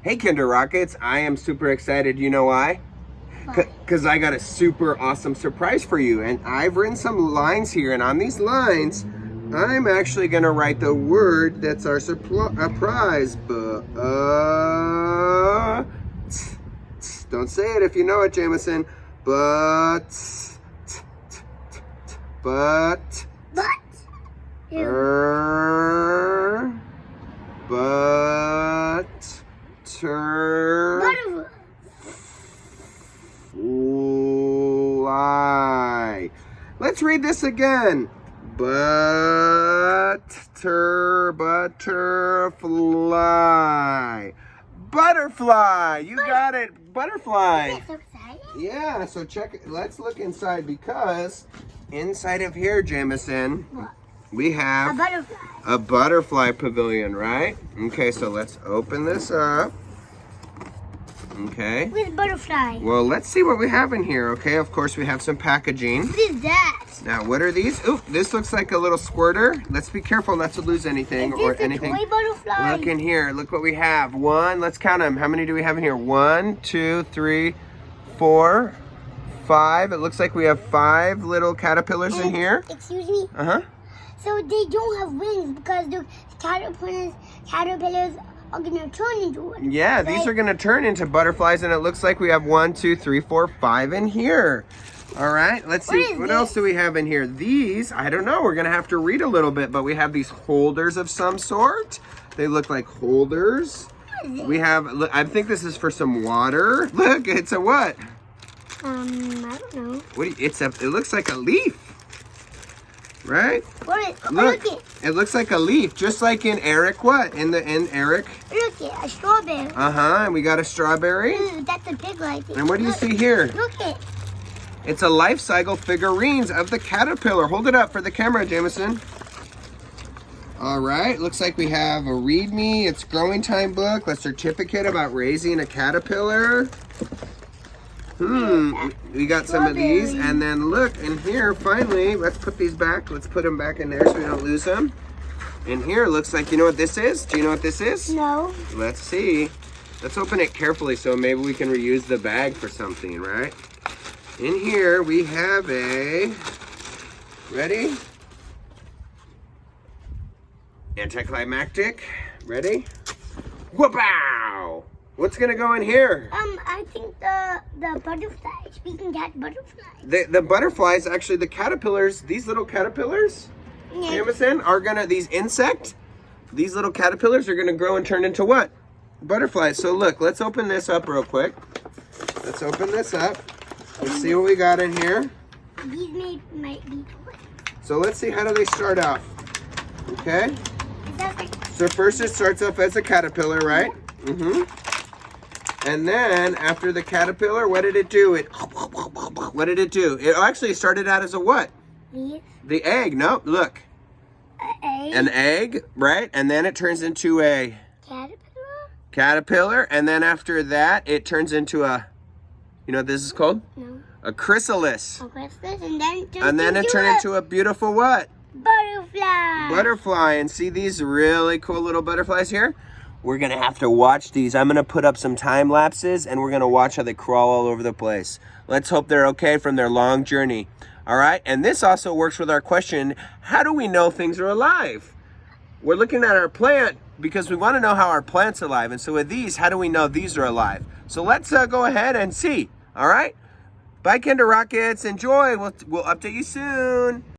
Hey Kinder Rockets, I am super excited. You know why? Because I got a super awesome surprise for you. And I've written some lines here, and on these lines, I'm actually going to write the word that's our prize. Don't say it if you know it, Jameson. But. Butterfly. Let's read this again. Butterfly. Butterfly. You got it. Butterfly. That's so exciting. Yeah, so check it. Let's look inside, because inside of here, Jameson, What? we have A butterfly. a butterfly pavilion, right? Okay, so let's open this up. Okay. With butterfly. Well, let's see what we have in here, okay? Of course, we have some packaging. What is that? Now, what are these? Oh, this looks like a little squirter. Let's be careful not to lose anything Is or this a anything. toy butterfly? Look in here. Look what we have. One. Let's count them. How many do we have in here? 1, 2, 3, 4, 5. It looks like we have 5 little caterpillars in here. Excuse me? Uh-huh. So they don't have wings because the caterpillars are gonna turn into one. Yeah, these are going to turn into butterflies, and it looks like we have 1, 2, 3, 4, 5 in here. All right, let's see. What else do we have in here? These, I don't know. We're going to have to read a little bit, but we have these holders of some sort. They look like holders. We have, I think this is for some water. Look, it's a what? I don't know. It looks like a leaf. Right? Look it. It looks like a leaf, just like in Eric. What? In Eric? Look it. A strawberry. And we got a strawberry. Ooh, that's a pig like it. And what do you see here? Look it. It's a life cycle figurines of the caterpillar. Hold it up for the camera, Jameson. All right, looks like we have a README. It's growing time book, a certificate about raising a caterpillar. We got some of these, and then look in here. Finally, let's put these back. Let's put them back in there so we don't lose them. In here, looks like, you know what this is? Do you know what this is? No. Let's see. Let's open it carefully so maybe we can reuse the bag for something, right? In here, we have a, ready? Anticlimactic. Ready? Whoop-ow! What's gonna go in here? I think the butterflies. We can catch butterflies. The butterflies, actually the caterpillars, these little caterpillars, Yeah. Jameson, are gonna, these little caterpillars are gonna grow and turn into what? Butterflies. So look, let's open this up real quick. Let's open this up. Let's see what we got in here. These might be toys. So let's see, how do they start off? Okay. So first it starts off as a caterpillar, right? And then after the caterpillar, what did it do? What did it do? It actually started out as a what? These? The egg. No, look. An egg, right? And then it turns into a caterpillar. And then after that, it turns into a, you know what this is called? No. A chrysalis. A chrysalis, and then It turned into a beautiful what? butterfly. Butterfly. And see these really cool little butterflies here? We're going to have to watch these. I'm going to put up some time lapses, and we're going to watch how they crawl all over the place. Let's hope they're okay from their long journey. All right? And this also works with our question, how do we know things are alive? We're looking at our plant because we want to know how our plant's alive. And so with these, how do we know these are alive? So let's go ahead and see. All right? Bye, Kinder Rockets. Enjoy. We'll update you soon.